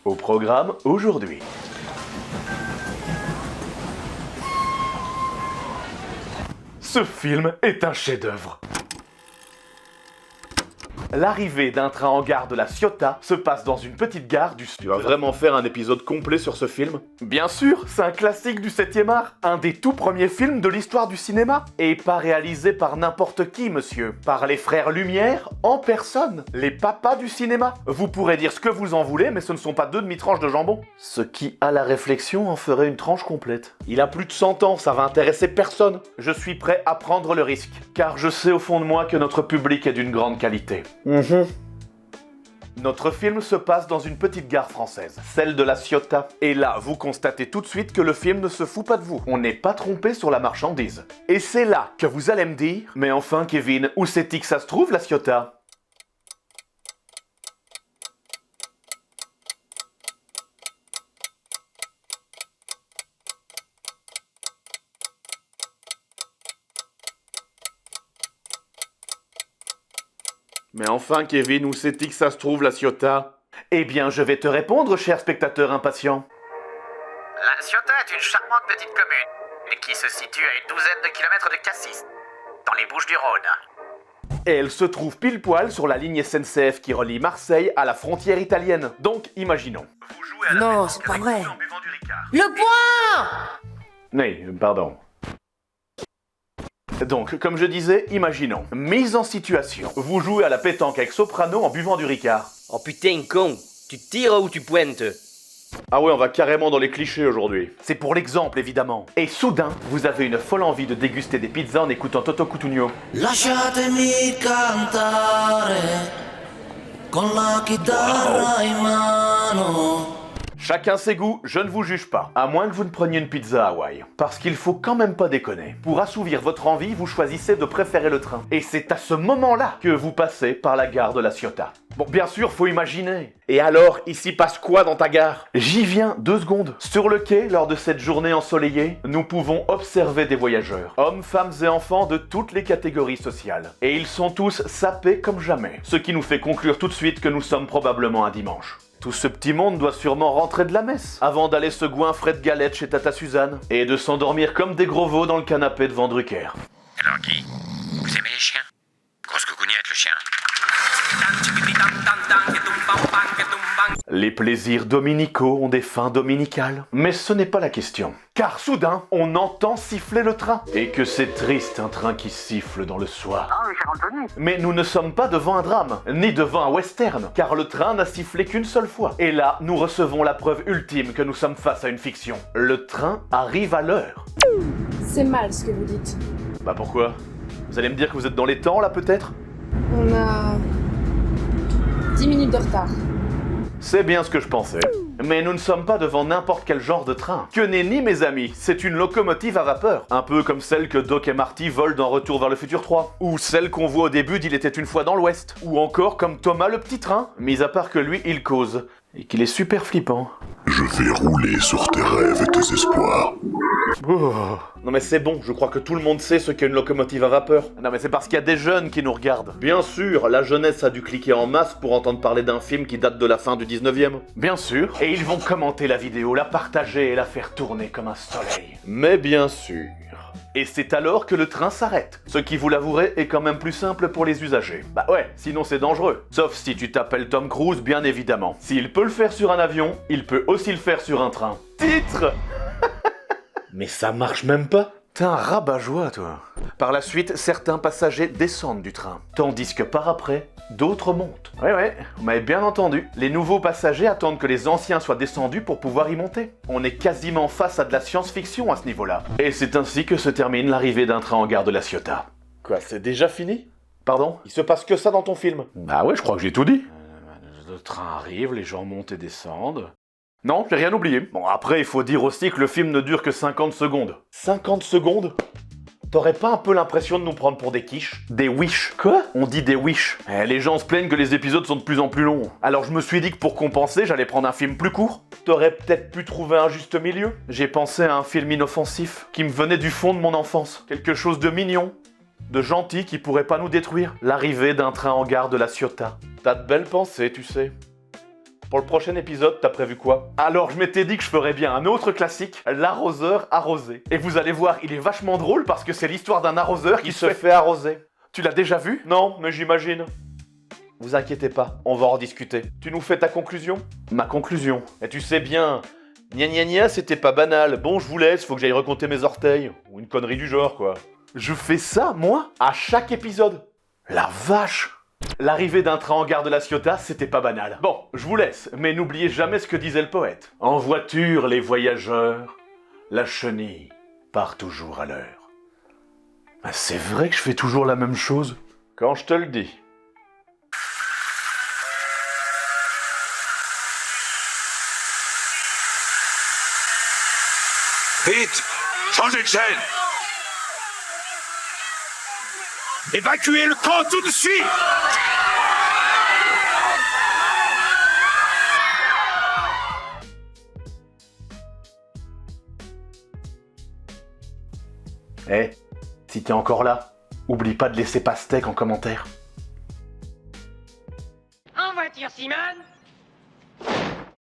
Au programme aujourd'hui. Ce film est un chef-d'œuvre. L'arrivée d'un train en gare de la Ciotat se passe dans une petite gare du sud. Tu vas vraiment faire un épisode complet sur ce film? Bien sûr, c'est un classique du 7e art, un des tout premiers films de l'histoire du cinéma. Et pas réalisé par n'importe qui, monsieur. Par les frères Lumière, en personne. Les papas du cinéma. Vous pourrez dire ce que vous en voulez, mais ce ne sont pas deux demi-tranches de jambon. Ce qui, à la réflexion, en ferait une tranche complète. Il a plus de 100 ans, ça va intéresser personne. Je suis prêt à prendre le risque, car je sais au fond de moi que notre public est d'une grande qualité. Notre film se passe dans une petite gare française, celle de la Ciotat. Et là, vous constatez tout de suite que le film ne se fout pas de vous. On n'est pas trompé sur la marchandise. Et c'est là que vous allez me dire, mais enfin Kevin, où c'est-il que ça se trouve la Ciotat? Mais enfin, Kevin, où c'est-il que ça se trouve, la Ciotat? Eh bien, je vais te répondre, cher spectateur impatient. La Ciotat est une charmante petite commune qui se situe à une douzaine de kilomètres de Cassis, dans les Bouches-du-Rhône. Et elle se trouve pile poil sur la ligne SNCF qui relie Marseille à la frontière italienne. Donc, imaginons. Vous jouez à la Non, pétanque c'est pas avec vrai. nous en buvant du Ricard. Le point! Oui, pardon. Donc, comme je disais, imaginons. Mise en situation. Vous jouez à la pétanque avec Soprano en buvant du Ricard. Oh putain, con, tu tires ou tu pointes? Ah ouais, on va carrément dans les clichés aujourd'hui. C'est pour l'exemple, évidemment. Et soudain, vous avez une folle envie de déguster des pizzas en écoutant Toto Cutugno. Lasciatemi cantare con la chitarra in mano. Chacun ses goûts, je ne vous juge pas. À moins que vous ne preniez une pizza Hawaï. Parce qu'il faut quand même pas déconner. Pour assouvir votre envie, vous choisissez de préférer le train. Et c'est à ce moment-là que vous passez par la gare de la Ciotat. Bon, bien sûr, faut imaginer. Et alors, ici passe quoi dans ta gare? J'y viens, 2 secondes. Sur le quai, lors de cette journée ensoleillée, nous pouvons observer des voyageurs. Hommes, femmes et enfants de toutes les catégories sociales. Et ils sont tous sapés comme jamais. Ce qui nous fait conclure tout de suite que nous sommes probablement un dimanche. Tout ce petit monde doit sûrement rentrer de la messe, avant d'aller se goinfrer de galettes chez Tata Suzanne, et de s'endormir comme des gros veaux dans le canapé devant Drucker. Alors Guy, vous aimez les chiens? Grosse coucougnette le chien. Les plaisirs dominicaux ont des fins dominicales. Mais ce n'est pas la question. Car soudain, on entend siffler le train. Et que c'est triste un train qui siffle dans le soir. Ah oui, c'est Anthony. Mais nous ne sommes pas devant un drame, ni devant un western, car le train n'a sifflé qu'une seule fois. Et là, nous recevons la preuve ultime que nous sommes face à une fiction. Le train arrive à l'heure. C'est mal ce que vous dites. Bah pourquoi? Vous allez me dire que vous êtes dans les temps là peut-être? On a 10 minutes de retard. C'est bien ce que je pensais. Mais nous ne sommes pas devant n'importe quel genre de train. Que nenni, mes amis, c'est une locomotive à vapeur. Un peu comme celle que Doc et Marty volent dans Retour vers le futur 3. Ou celle qu'on voit au début d'Il était une fois dans l'Ouest. Ou encore comme Thomas le petit train. Mis à part que lui, il cause. Et qu'il est super flippant. Je vais rouler sur tes rêves et tes espoirs. Oh. Non mais c'est bon, je crois que tout le monde sait ce qu'est une locomotive à vapeur. Non mais c'est parce qu'il y a des jeunes qui nous regardent. Bien sûr, la jeunesse a dû cliquer en masse pour entendre parler d'un film qui date de la fin du 19e. Bien sûr. Et ils vont commenter la vidéo, la partager et la faire tourner comme un soleil. Mais bien sûr. Et c'est alors que le train s'arrête. Ce qui, vous l'avouerez, est quand même plus simple pour les usagers. Bah ouais, sinon c'est dangereux. Sauf si tu t'appelles Tom Cruise, bien évidemment. S'il peut le faire sur un avion, il peut aussi le faire sur un train. Titre. Mais ça marche même pas. T'es un rabat-joie, toi. Par la suite, certains passagers descendent du train. Tandis que par après, d'autres montent. Ouais, vous m'avez bien entendu. Les nouveaux passagers attendent que les anciens soient descendus pour pouvoir y monter. On est quasiment face à de la science-fiction à ce niveau-là. Et c'est ainsi que se termine l'arrivée d'un train en gare de la Ciotat. Quoi, c'est déjà fini? Pardon? Il se passe que ça dans ton film? Bah ouais, je crois que j'ai tout dit. Le train arrive, les gens montent et descendent. Non, j'ai rien oublié. Bon, après, il faut dire aussi que le film ne dure que 50 secondes. 50 secondes? T'aurais pas un peu l'impression de nous prendre pour des quiches? Des wish? Quoi? On dit des wish. Les gens se plaignent que les épisodes sont de plus en plus longs. Alors je me suis dit que pour compenser, j'allais prendre un film plus court. T'aurais peut-être pu trouver un juste milieu. J'ai pensé à un film inoffensif, qui me venait du fond de mon enfance. Quelque chose de mignon, de gentil qui pourrait pas nous détruire. L'arrivée d'un train en gare de la Ciotat. T'as de belles pensées, tu sais. Pour le prochain épisode, t'as prévu quoi? Alors, je m'étais dit que je ferais bien un autre classique, l'arroseur arrosé. Et vous allez voir, il est vachement drôle parce que c'est l'histoire d'un arroseur qui se fait arroser. Tu l'as déjà vu? Non, mais j'imagine. Vous inquiétez pas, on va en discuter. Tu nous fais ta conclusion? Ma conclusion. Et tu sais bien, gna gna gna, c'était pas banal. Bon, je vous laisse, faut que j'aille recompter mes orteils. Ou une connerie du genre, quoi. Je fais ça, moi, à chaque épisode. La vache! L'arrivée d'un train en gare de La Ciotat, c'était pas banal. Bon, je vous laisse, mais n'oubliez jamais ce que disait le poète. En voiture, les voyageurs, la chenille part toujours à l'heure. Ah, c'est vrai que je fais toujours la même chose. Quand je te le dis. Vite! Changez de chaîne! Évacuez le camp tout de suite! Eh, si t'es encore là, oublie pas de laisser pastèque en commentaire. En voiture, Simone.